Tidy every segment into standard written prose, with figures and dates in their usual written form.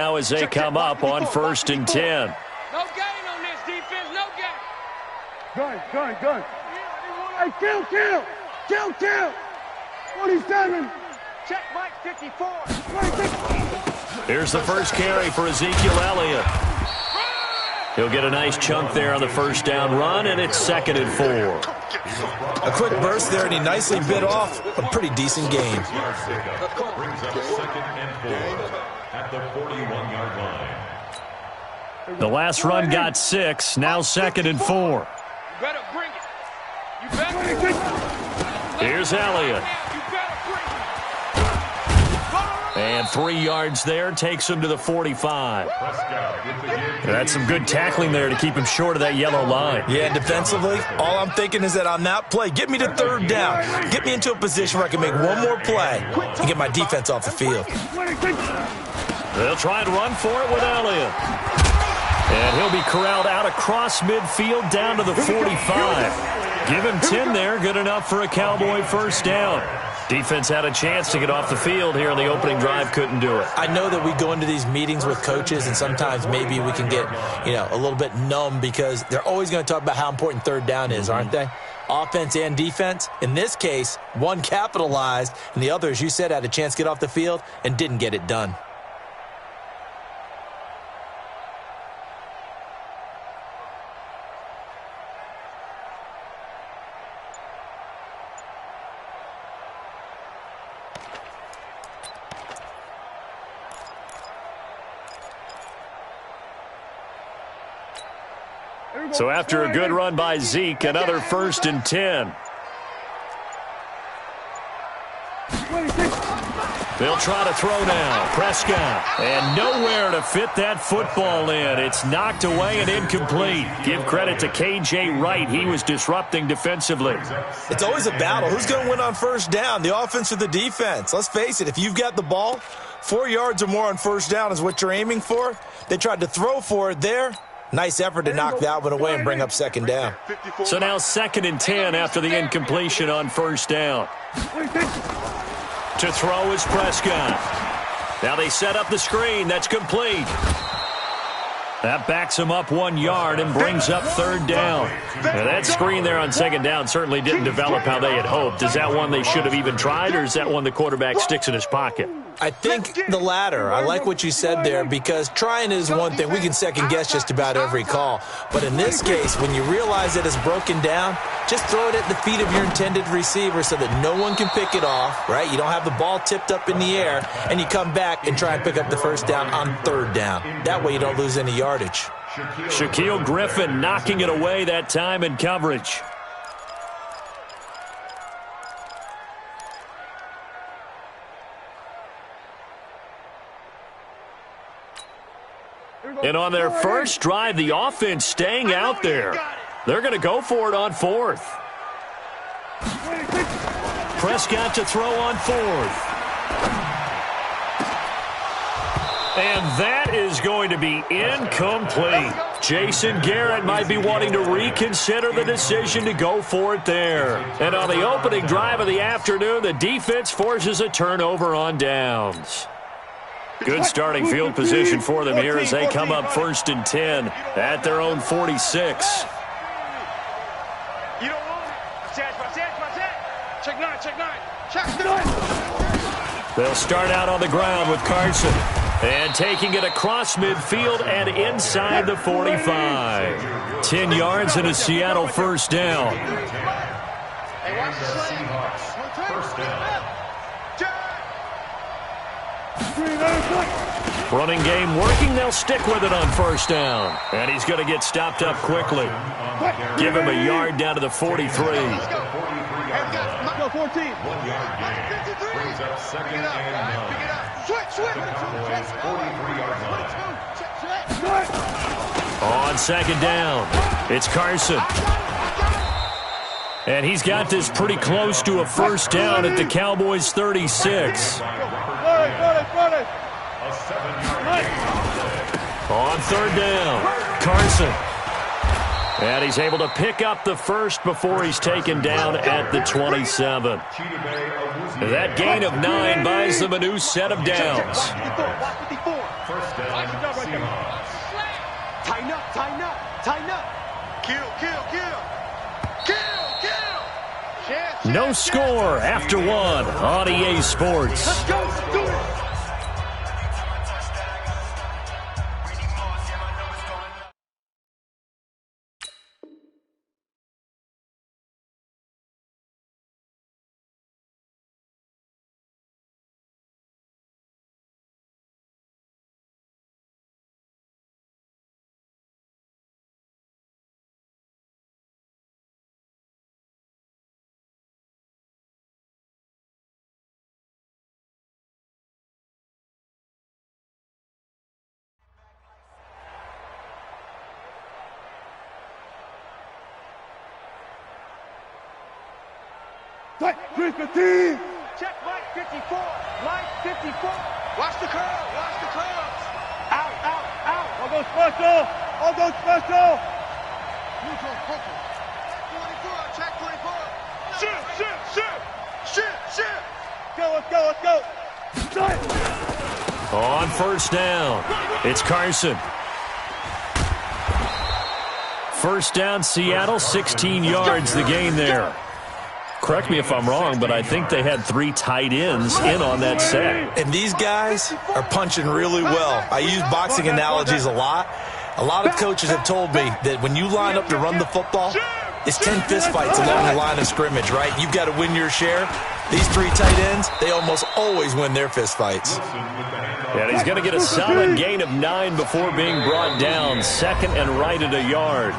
Now as they come up on 1st and 10. No gain on this defense, no gain. Gun. Hey, kill. 47. Check Mike 54. Here's the first carry for Ezekiel Elliott. He'll get a nice chunk there on the first down run, and it's 2nd and 4. A quick burst there, and he nicely bit off a pretty decent gain. Brings up 2nd and 4 at the 41-yard line. The last run got 6, now 2nd and 4. You better bring it. You better. Here's Elliott. And 3 yards there, takes him to the 45. That's some good tackling there to keep him short of that yellow line. Yeah, defensively, all I'm thinking is that on that play, get me to 3rd down. Get me into a position where I can make one more play and get my defense off the field. They'll try and run for it with Elliott. And he'll be corralled out across midfield down to the 45. Give him 10 there, good enough for a Cowboy first down. Defense had a chance to get off the field here on the opening drive, couldn't do it. I know that we go into these meetings with coaches, and sometimes maybe we can get, a little bit numb because they're always going to talk about how important 3rd down is, aren't they? Offense and defense. In this case, one capitalized, and the other, as you said, had a chance to get off the field and didn't get it done. So after a good run by Zeke, another 1st and 10. They'll try to throw now. Prescott. And nowhere to fit that football in. It's knocked away and incomplete. Give credit to K.J. Wright. He was disrupting defensively. It's always a battle. Who's going to win on 1st down, the offense or the defense? Let's face it, if you've got the ball, 4 yards or more on 1st down is what you're aiming for. They tried to throw for it there. Nice effort to knock that one away and bring up 2nd down. So now 2nd and 10 after the incompletion on 1st down. To throw is Prescott. Now they set up the screen. That's complete. That backs him up 1 yard and brings up 3rd down. Now that screen there on 2nd down certainly didn't develop how they had hoped. Is that one they should have even tried, or is that one the quarterback sticks in his pocket? I think the latter. I like what you said there because trying is one thing. We can second guess just about every call. But in this case, when you realize that it's broken down, just throw it at the feet of your intended receiver so that no one can pick it off, right? You don't have the ball tipped up in the air, and you come back and try and pick up the first down on 3rd down. That way you don't lose any yardage. Shaquille Griffin knocking it away that time in coverage. And on their first drive, the offense staying out there. They're going to go for it on 4th. Prescott to throw on 4th. And that is going to be incomplete. Jason Garrett might be wanting to reconsider the decision to go for it there. And on the opening drive of the afternoon, the defense forces a turnover on downs. Good starting field position for them here as they come up 1st and 10 at their own 46. They'll start out on the ground with Carson. And taking it across midfield and inside the 45. 10 yards and a Seattle first down. Running game working. They'll stick with it on 1st down. And he's going to get stopped up quickly. Give him a yard down to the 43. Go 14. 1 yard gain. Brings up 2nd and 9. On 2nd down, it's Carson. And he's got this pretty close to a first down at the Cowboys' 36. On 3rd down, Carson. And he's able to pick up the first before he's taken down at the 27. That gain of 9 buys them a new set of downs. First down, Seahawks. Tighten up, tighten up, tighten up. Kill, kill, kill. Kill, kill. No score after one on EA Sports. Let's go, do it. Check 315. Check Mike 54. Mike 54. Watch the curve. Watch the curves. Out, out, out. I'll go special. I'll go special. Neutral, focus. 24. Check 24. Shoot, shoot, shoot. Shoot, shoot. Go, let's go, let's go. Shoot. On first down, it's Carson. First down, Seattle, 16 yards the gain there. Correct me if I'm wrong, but I think they had 3 tight ends in on that set. And these guys are punching really well. I use boxing analogies a lot. A lot of coaches have told me that when you line up to run the football, it's 10 fistfights along the line of scrimmage, right? You've got to win your share. These 3 tight ends, they almost always win their fistfights. And he's going to get a solid gain of 9 before being brought down. Second and right at a yard.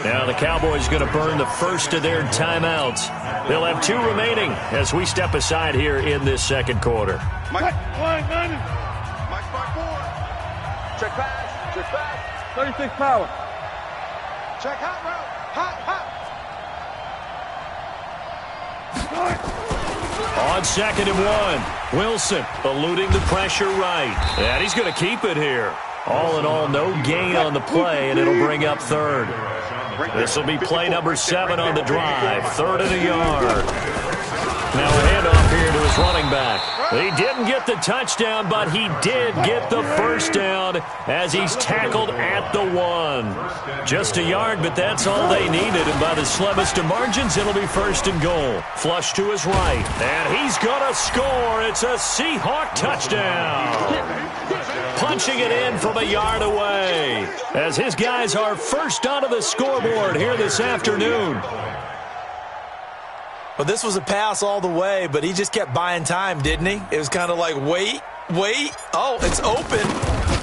Now the Cowboys going to burn the first of their timeouts. They'll have 2 remaining as we step aside here in this second quarter. Mike, line, Madden. Mike, spot 4. Check pass. Check pass. 36 power. Check hot route. Hot, hot. On second and 1, Wilson eluding the pressure right. And he's going to keep it here. All in all, no gain on the play, and it'll bring up third. This will be play number 7 on the drive. 3rd and a yard. Now a handoff here to his running back. He didn't get the touchdown, but he did get the first down as he's tackled at the 1. Just a yard, but that's all they needed. And by the slimmest of margins, it'll be first and goal. Flush to his right. And he's going to score. It's a Seahawk touchdown. Punching it in from a yard away as his guys are first onto the scoreboard here this afternoon. Well, this was a pass all the way, but he just kept buying time, didn't he? It was kind of like, wait. Oh, it's open.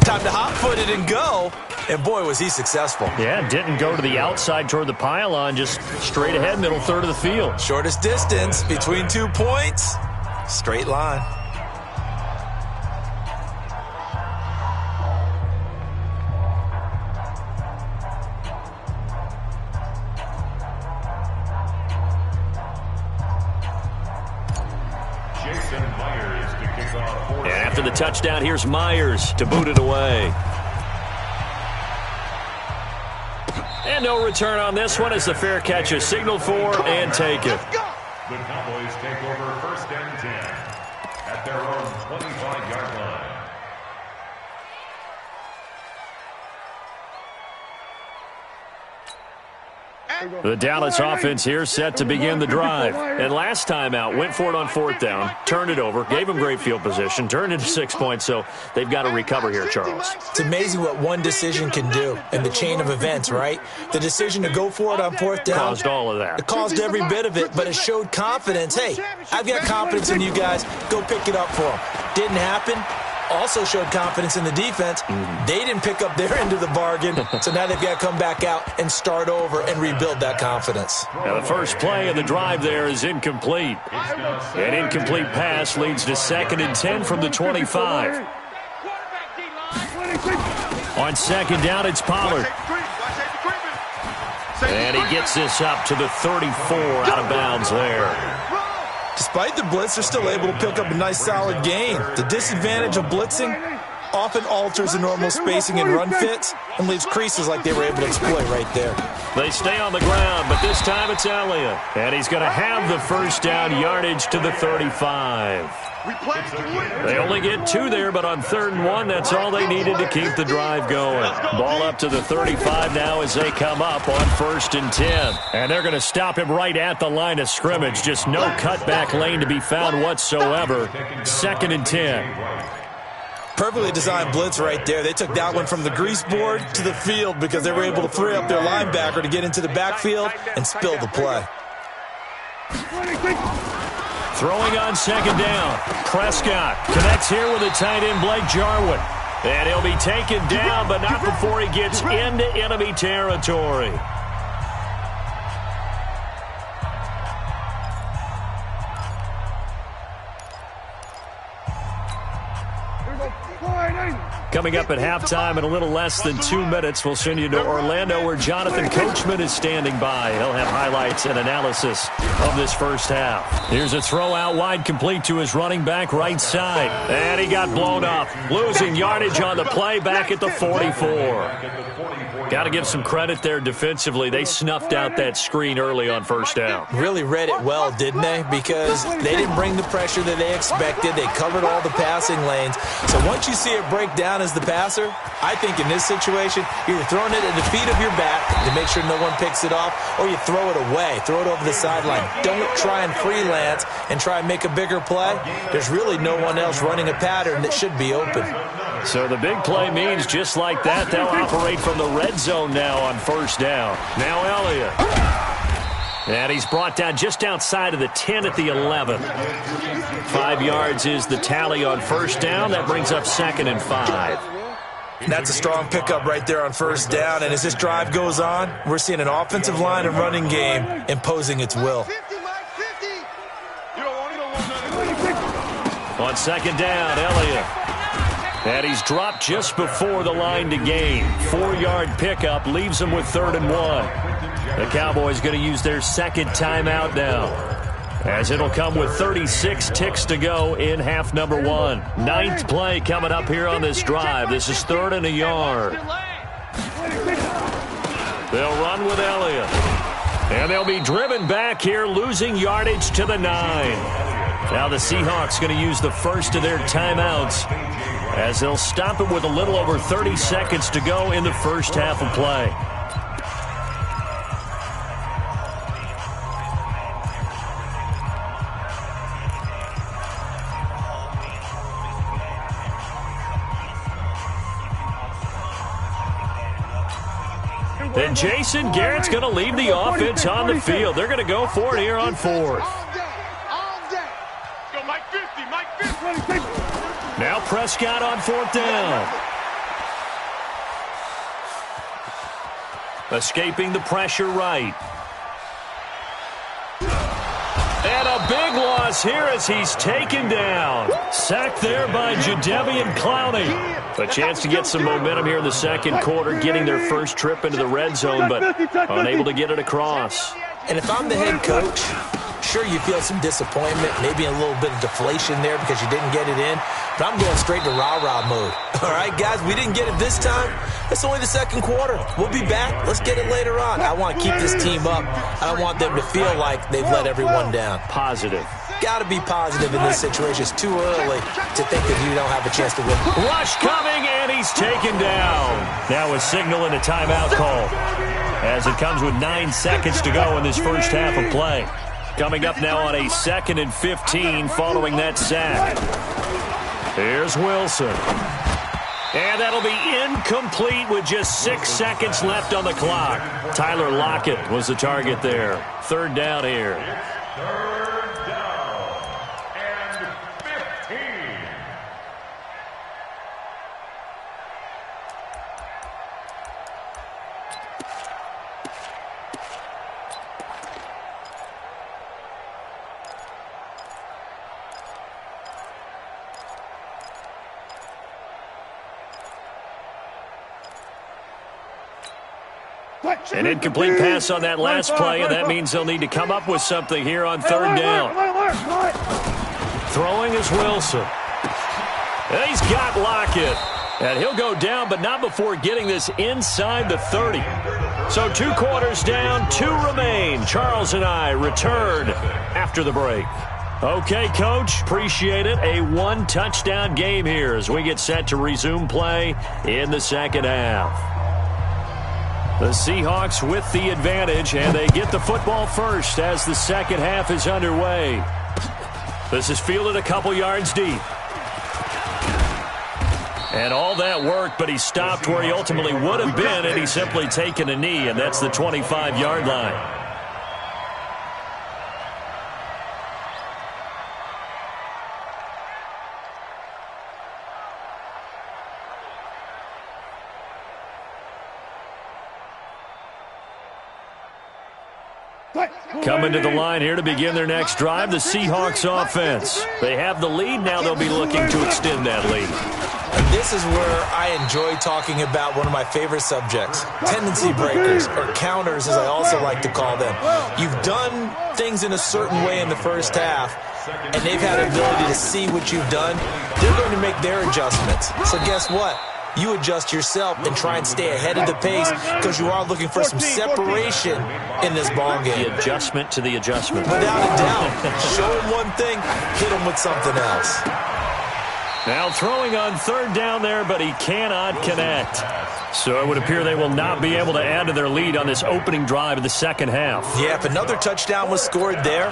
Time to hot-foot it and go. And, boy, was he successful. Yeah, didn't go to the outside toward the pylon, just straight ahead, middle third of the field. Shortest distance between 2 points. Straight line. And after the touchdown, here's Myers to boot it away. And no return on this one as the fair catch is signaled for and taken. The Cowboys take over first and 10 at their own 25-yard line. The Dallas offense here set to begin the drive. And last time out, went for it on 4th down, turned it over, gave them great field position, turned into 6 points, so they've got to recover here, Charles. It's amazing what one decision can do in the chain of events, right? The decision to go for it on 4th down. Caused all of that. It caused every bit of it, but it showed confidence. Hey, I've got confidence in you guys. Go pick it up for them. Didn't happen. Also showed confidence in the defense. They didn't pick up their end of the bargain, so now they've got to come back out and start over and rebuild that confidence. Now the first play of the drive there is incomplete. An incomplete pass leads to 2nd and 10 from the 25. On 2nd down, it's Pollard. And he gets this up to the 34 out of bounds there. Despite the blitz, they're still able to pick up a nice solid gain. The disadvantage of blitzing often alters the normal spacing and run fits and leaves creases like they were able to exploit right there. They stay on the ground, but this time it's Elliott. And he's going to have the first down, yardage to the 35. They only get 2 there, but on 3rd and 1, that's all they needed to keep the drive going. Ball up to the 35 now as they come up on 1st and 10. And they're going to stop him right at the line of scrimmage. Just no cutback lane to be found whatsoever. 2nd and 10. Perfectly designed blitz right there. They took that one from the grease board to the field because they were able to free up their linebacker to get into the backfield and spill the play. Throwing on 2nd down. Prescott connects here with the tight end Blake Jarwin. And he'll be taken down, but not before he gets into enemy territory. Coming up at halftime in a little less than 2 minutes, we'll send you to Orlando where Jonathan Coachman is standing by. He'll have highlights and analysis of this first half. Here's a throw out wide complete to his running back right side. And he got blown up. Losing yardage on the play back at the 44. Got to give some credit there defensively. They snuffed out that screen early on 1st down. Really read it well, didn't they? Because they didn't bring the pressure that they expected. They covered all the passing lanes. So once you see it break down as the passer, I think in this situation, you're throwing it at the feet of your back to make sure no one picks it off, or you throw it away, throw it over the sideline. Don't try and freelance and try and make a bigger play. There's really no one else running a pattern that should be open. So the big play means just like that, they'll operate from the red zone now on 1st down. Now Elliott. And he's brought down just outside of the 10 at the 11. 5 yards is the tally on 1st down. That brings up 2nd and 5. That's a strong pickup right there on 1st down. And as this drive goes on, we're seeing an offensive line and running game imposing its will. On 2nd down, Elliott. And he's dropped just before the line to gain. 4-yard pickup leaves him with 3rd and 1. The Cowboys going to use their 2nd timeout now, as it'll come with 36 ticks to go in half number 1. 9th play coming up here on this drive. This is 3rd and a yard. They'll run with Elliott. And they'll be driven back here, losing yardage to the 9. Now the Seahawks going to use the first of their timeouts, as they'll stop it with a little over 30 seconds to go in the first half of play. Then Jason Garrett's going to leave the offense on the field. They're going to go for it here on 4th. Now Prescott on 4th down. Escaping the pressure right. And a big loss here as he's taken down. Sacked there by Jadeveon Clowney. A chance to get some momentum here in the 2nd quarter, getting their first trip into the red zone, but unable to get it across. And if I'm the head coach, sure, you feel some disappointment, maybe a little bit of deflation there because you didn't get it in, but I'm going straight to rah-rah mode. All right, guys, we didn't get it this time. It's only the 2nd quarter. We'll be back. Let's get it later on. I want to keep this team up. I don't want them to feel like they've let everyone down. Positive. Got to be positive in this situation. It's too early to think that you don't have a chance to win. Rush coming, and he's taken down. Now a signal and a timeout call, as it comes with 9 seconds to go in this first half of play. Coming up now on a 2nd and 15 following that sack. Here's Wilson. And that'll be incomplete with just 6 seconds left on the clock. Tyler Lockett was the target there. 3rd down here. 3rd down and 15. An incomplete pass on that last play, and that means they'll need to come up with something here on 3rd down. Throwing is Wilson. And he's got Lockett. And he'll go down, but not before getting this inside the 30. So 2 quarters down, 2 remain. Charles and I return after the break. Okay, Coach, appreciate it. A one-touchdown game here as we get set to resume play in the second half. The Seahawks with the advantage, and they get the football first as the second half is underway. This is fielded a couple yards deep. And all that worked, but he stopped where he ultimately would have been, and he's simply taken a knee, and that's the 25-yard line. Coming to the line here to begin their next drive, the Seahawks offense. They have the lead. Now they'll be looking to extend that lead. And this is where I enjoy talking about one of my favorite subjects, tendency breakers, or counters as I also like to call them. You've done things in a certain way in the first half, and they've had the ability to see what you've done. They're going to make their adjustments. So guess what? You adjust yourself and try and stay ahead of the pace because you are looking for some separation in this ball game. The adjustment to the adjustment. Without a doubt. Show him one thing, hit him with something else. Now throwing on third down there, but he cannot connect. So it would appear they will not be able to add to their lead on this opening drive of the second half. Yeah, if another touchdown was scored there,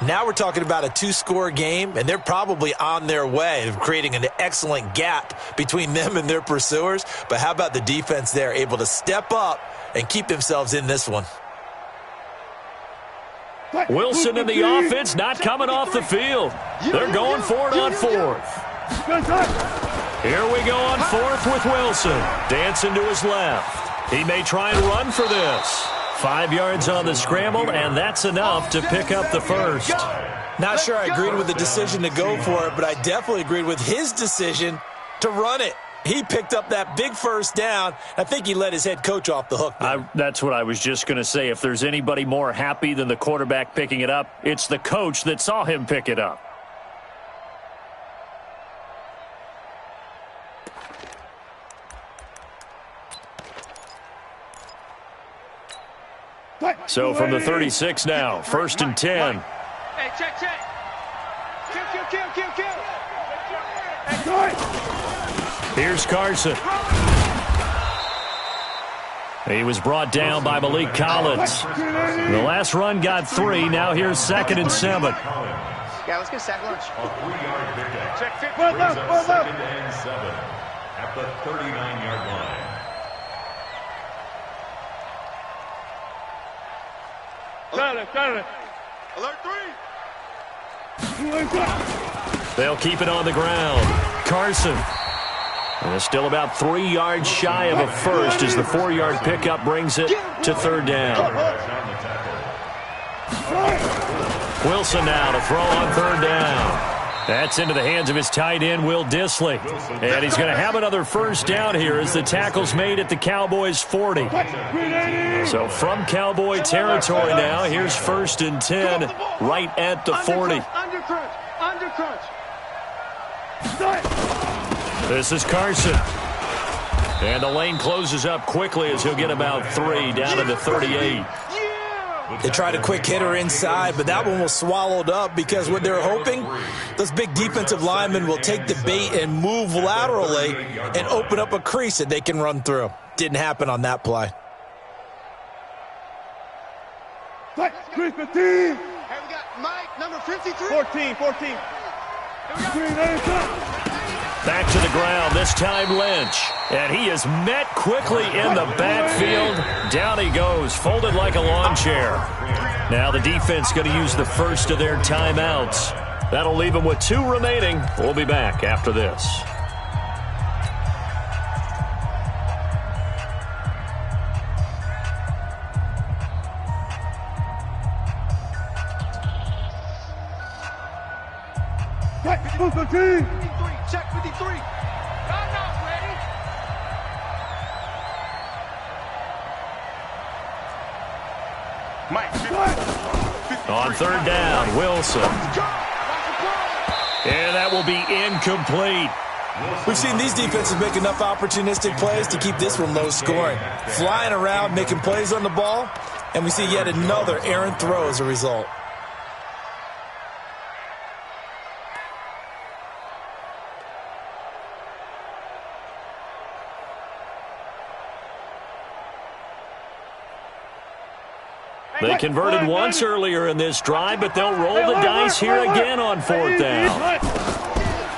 now we're talking about a two-score game, and they're probably on their way of creating an excellent gap between them and their pursuers. But how about the defense there, able to step up and keep themselves in this one? Wilson in the offense, not coming off the field. They're going for it on fourth. Here we go on fourth with Wilson. Dancing to his left. He may try and run for this. 5 yards on the scramble, and that's enough to pick up the first. Not sure I agreed with the decision to go for it, but I definitely agreed with his decision to run it. He picked up that big first down. I think he let his head coach off the hook. That's what I was just going to say. If there's anybody more happy than the quarterback picking it up, it's the coach that saw him pick it up. So from the 36 now, 1st and 10. Hey, check. Kill. Here's Carson. He was brought down by Malik Collins. The last run got 3. Now here's 2nd and 7. Yeah, let's get sack lunch. A 3-yard pickup. Check 50. Brings up 2nd and 7 at the 39-yard line. Got it. Alert 3. They'll keep it on the ground. Carson. And it's still about 3 yards shy of a first as the 4-yard pickup brings it to third down. Wilson now to throw on third down. That's into the hands of his tight end, Will Dissly. And he's going to have another first down here as the tackle's made at the Cowboys' 40. So from Cowboy territory now, here's 1st and 10 right at the 40. Undercrunch. This is Carson. And the lane closes up quickly as he'll get about 3 down to the 38. They tried a quick hitter inside, but that one was swallowed up because what they're hoping, those big defensive linemen will take the bait and move laterally and open up a crease that they can run through. Didn't happen on that play. Hey, we got Mike, number 53. 14. Back to the ground, this time Lynch. And he is met quickly in the backfield. Down he goes, folded like a lawn chair. Now the defense going to use the first of their timeouts. That'll leave them with 2 remaining. We'll be back after this. Check 53. Ready? Mike. On third down, Wilson. And that will be incomplete. We've seen these defenses make enough opportunistic plays to keep this one low scoring. Flying around, making plays on the ball, and we see yet another errant throw as a result. They converted once earlier in this drive, but they'll roll the dice here again on fourth down.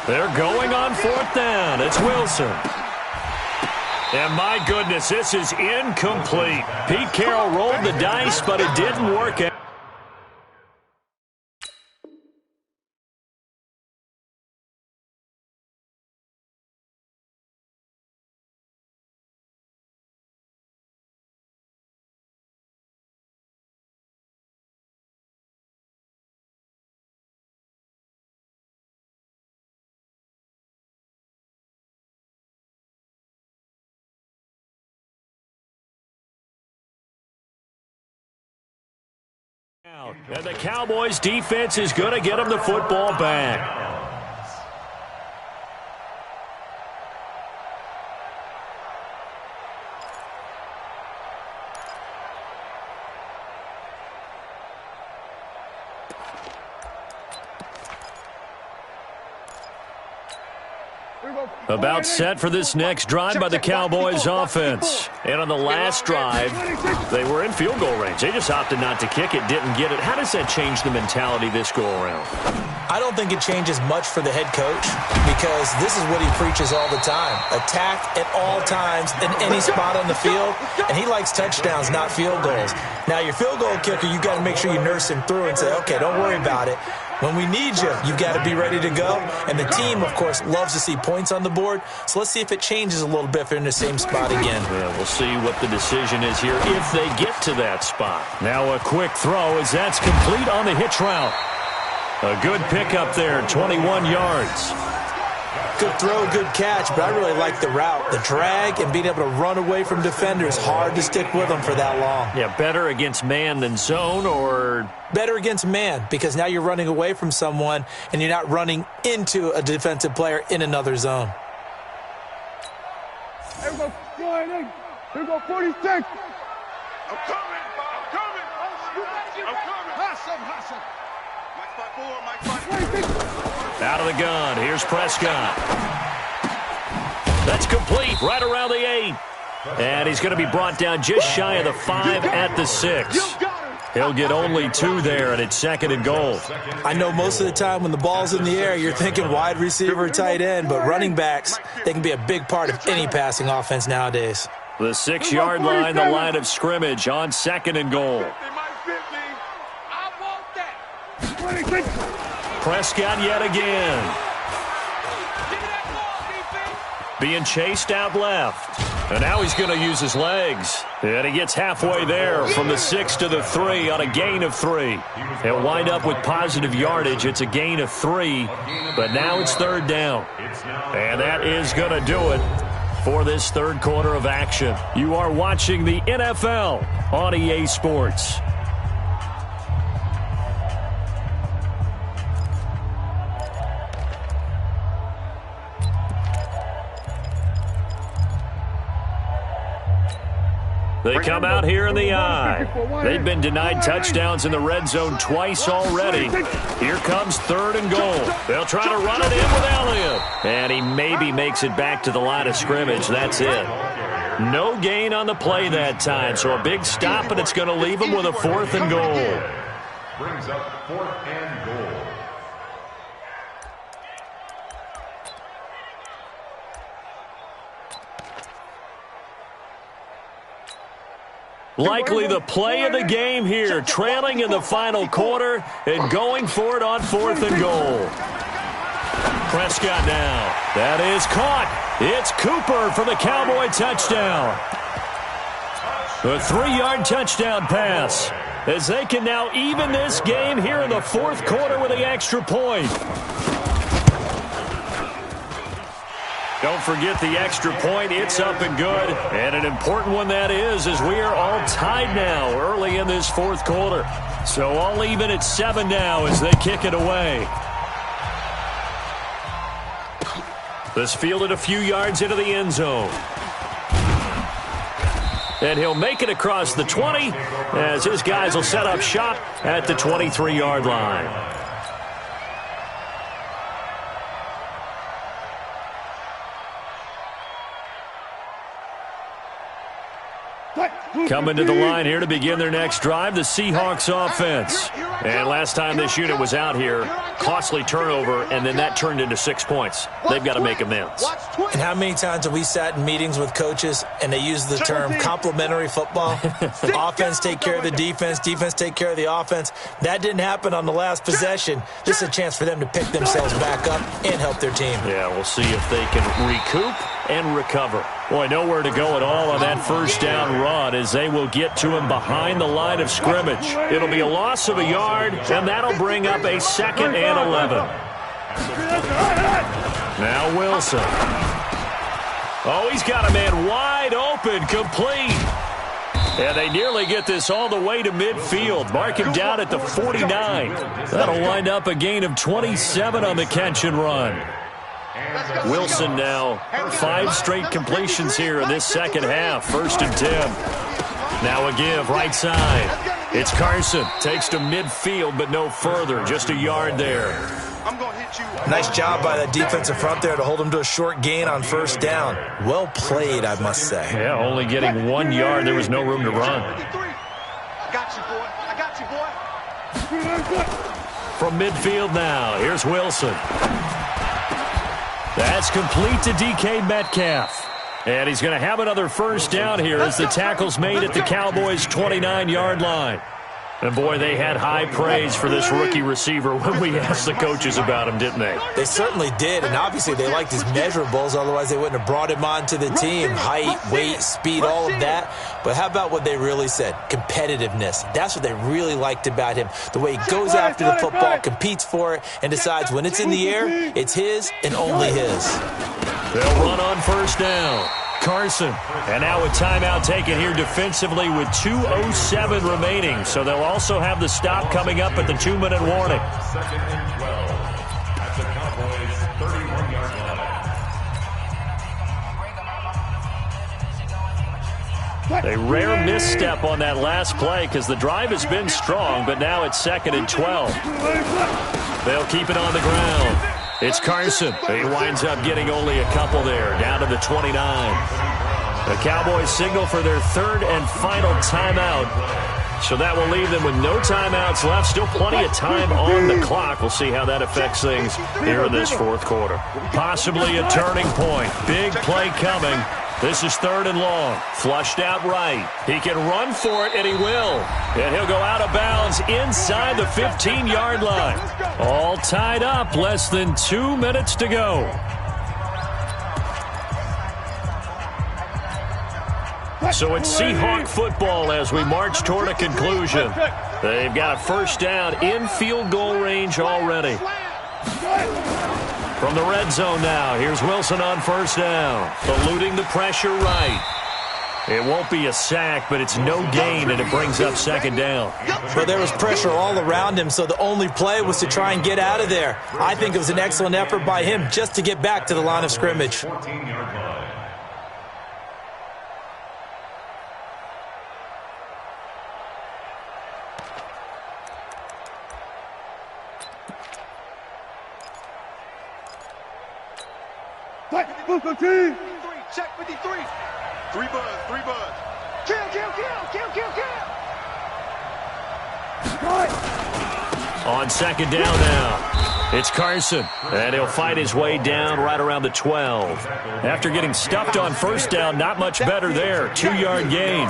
They're going on fourth down. It's Wilson. And my goodness, this is incomplete. Pete Carroll rolled the dice, but it didn't work out. And the Cowboys' defense is going to get them the football back. About set for this next drive by the Cowboys offense. And on the last drive, they were in field goal range. They just opted not to kick it, didn't get it. How does that change the mentality this go-around? I don't think it changes much for the head coach because this is what he preaches all the time. Attack at all times in any spot on the field, and he likes touchdowns, not field goals. Now, your field goal kicker, you got to make sure you nurse him through and say, okay, don't worry about it. When we need you, you've got to be ready to go. And the team, of course, loves to see points on the board. So let's see if it changes a little bit if they're in the same spot again. Yeah, we'll see what the decision is here if they get to that spot. Now a quick throw as that's complete on the hitch route. A good pickup there, 21 yards. Good throw, good catch, but I really like the route. The drag and being able to run away from defenders, hard to stick with them for that long. Yeah, better against man than zone, or? Better against man, because now you're running away from someone and you're not running into a defensive player in another zone. Here we go, here we go, 46. I'm coming. Hustle. Mike 5-4. Out of the gun, here's Prescott. That's complete, right around the 8. And he's going to be brought down just shy of the 5 at the 6. He'll get only 2 there, and it's 2nd and goal. I know most of the time when the ball's in the air, you're thinking wide receiver, tight end, but running backs, they can be a big part of any passing offense nowadays. The 6-yard line, the line of scrimmage on 2nd and goal. I want that. Prescott yet again. Being chased out left. And now he's going to use his legs. And he gets halfway there from the 6 to the 3 on a gain of 3. He'll wind up with positive yardage. It's a gain of 3. But now it's 3rd down. And that is going to do it for this third quarter of action. You are watching the NFL on EA Sports. They come out here in the eye. They've been denied touchdowns in the red zone twice already. Here comes 3rd and goal. They'll try to run it in with Elliott. And he maybe makes it back to the line of scrimmage. That's it. No gain on the play that time. So a big stop, and it's going to leave him with a 4th and goal. Brings up 4th and goal. Likely the play of the game here, trailing in the final quarter and going for it on 4th and goal. Prescott now. That is caught. It's Cooper for the Cowboy touchdown. A 3-yard touchdown pass as they can now even this game here in the 4th quarter with the extra point. Don't forget the extra point. It's up and good. And an important one that is, as we are all tied now early in this 4th quarter. So all even at 7 now as they kick it away. This fielded a few yards into the end zone. And he'll make it across the 20 as his guys will set up shop at the 23-yard line. Coming to the line here to begin their next drive, the Seahawks offense. And last time this unit was out here, costly turnover, and then that turned into 6 points. They've got to make amends. And how many times have we sat in meetings with coaches and they use the term complementary football? Offense take care of the defense, defense take care of the offense. That didn't happen on the last possession. This is a chance for them to pick themselves back up and help their team. Yeah, we'll see if they can recoup and recover. Boy, nowhere to go at all on that first down run as they will get to him behind the line of scrimmage. It'll be a loss of a yard, and that'll bring up a 2nd and 11. Now Wilson. Oh, he's got a man wide open, complete. And they nearly get this all the way to midfield. Mark him down at the 49. That'll wind up a gain of 27 on the catch and run. Wilson now 5 straight completions here in this second half. 1st and 10. Now a give right side. It's Carson. Takes to midfield, but no further. Just a yard there. Nice job by the defensive front there to hold him to a short gain on 1st down. Well played, I must say. Yeah, only getting 1 yard. There was no room to run. I got you, boy. I got you, boy. From midfield now, here's Wilson. That's complete to DK Metcalf. And he's going to have another 1st down here as the tackle's made at the Cowboys' 29-yard line. And, boy, they had high praise for this rookie receiver when we asked the coaches about him, didn't they? They certainly did, and obviously they liked his measurables. Otherwise, they wouldn't have brought him onto the team. Height, weight, speed, all of that. But how about what they really said? Competitiveness. That's what they really liked about him. The way he goes after the football, competes for it, and decides when it's in the air, it's his and only his. They'll run on 1st down. Carson. And now a timeout taken here defensively with 2:07 remaining. So they'll also have the stop coming up at the 2-minute warning. 2nd and 12 at the Cowboys' 31-yard line. A rare misstep on that last play because the drive has been strong, but now it's 2nd and 12. They'll keep it on the ground. It's Carson. He winds up getting only a couple there, down to the 29. The Cowboys signal for their 3rd and final timeout. So that will leave them with no timeouts left. Still plenty of time on the clock. We'll see how that affects things here in this 4th quarter. Possibly a turning point. Big play coming. This is 3rd and long. Flushed out right. He can run for it, and he will. And he'll go out of bounds inside the 15-yard line. All tied up. Less than 2 minutes to go. So it's Seahawk football as we march toward a conclusion. They've got a 1st down in field goal range already. From the red zone now, here's Wilson on 1st down. Eluding the pressure right. It won't be a sack, but it's no gain, and it brings up 2nd down. Well, there was pressure all around him, so the only play was to try and get out of there. I think it was an excellent effort by him just to get back to the line of scrimmage. 14-yard line. Check 53. 3 buds, 3 buds. Kill, kill, kill, kill, kill, kill. On 2nd down now, it's Carson. And he'll fight his way down right around the 12. After getting stuffed on 1st down, not much better there. 2-yard gain.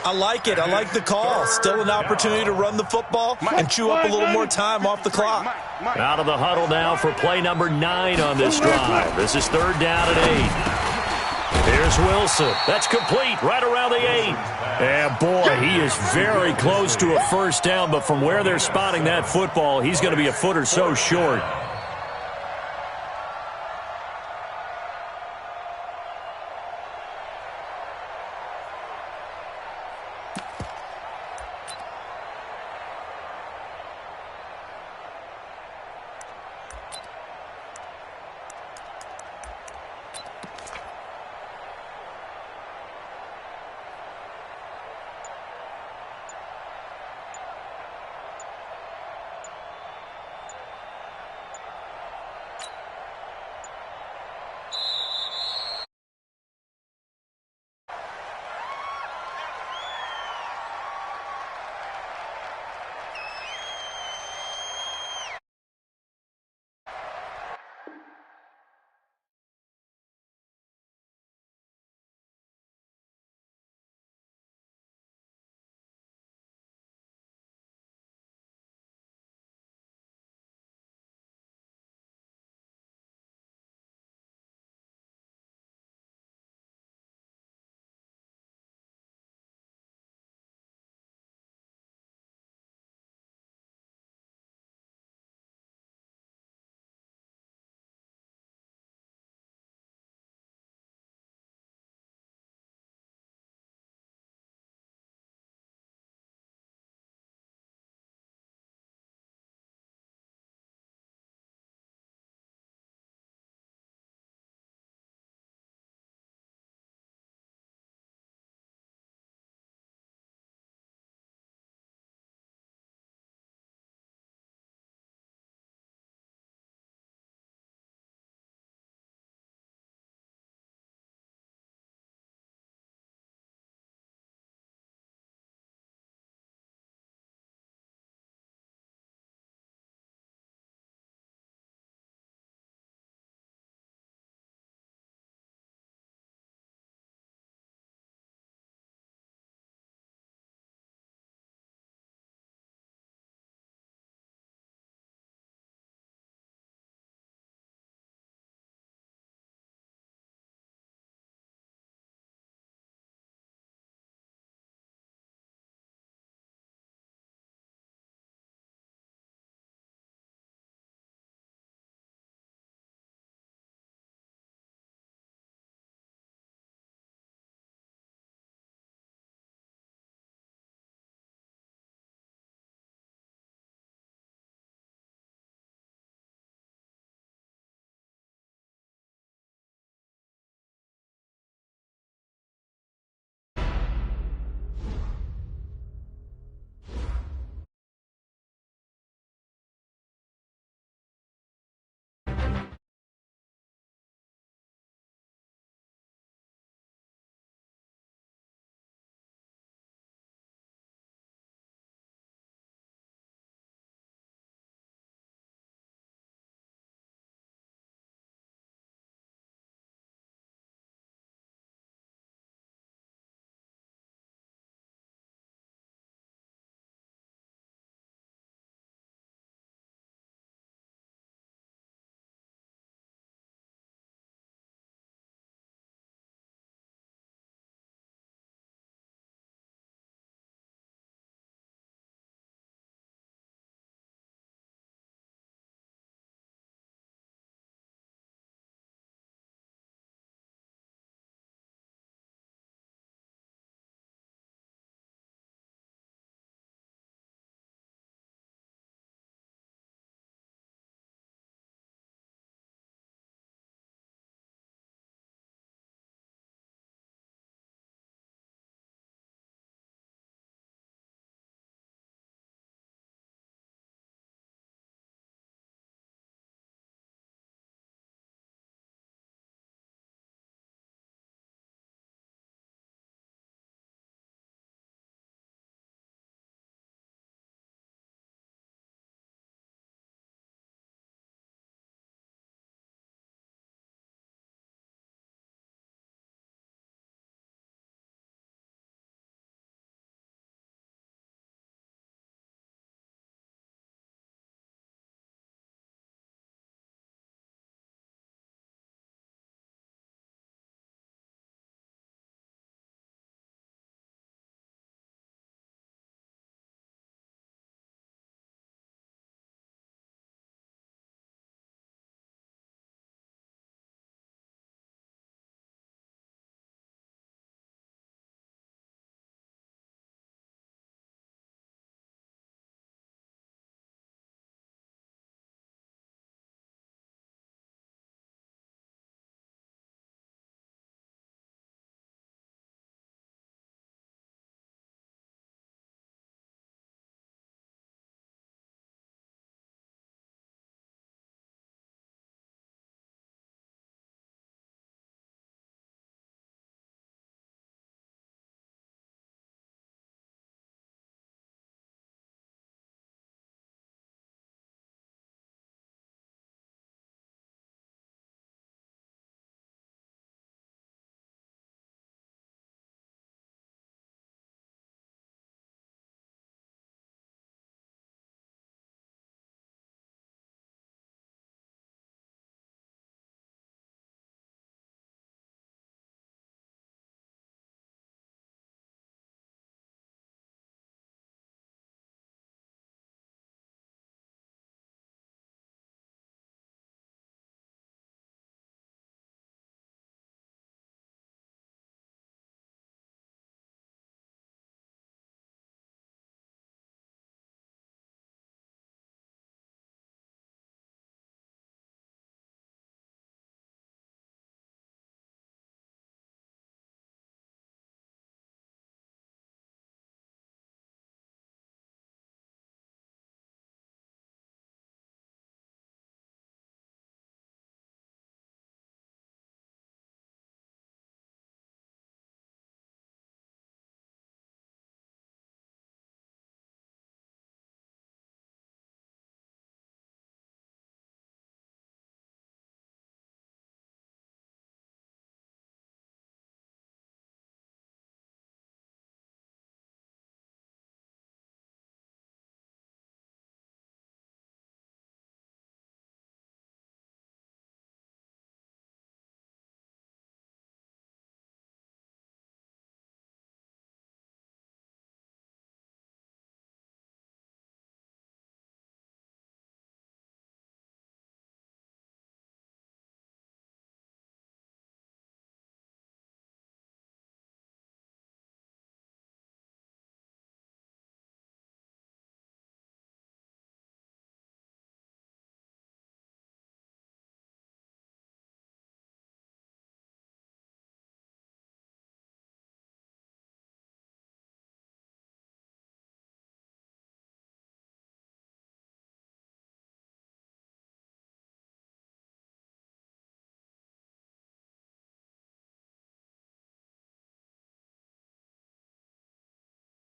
I like it. I like the call. Still an opportunity to run the football and chew up a little more time off the clock. Out of the huddle now for play number 9 on this drive. This is 3rd down and 8. Here's Wilson. That's complete right around the 8. And, boy, he is very close to a 1st down, but from where they're spotting that football, he's going to be a foot or so short.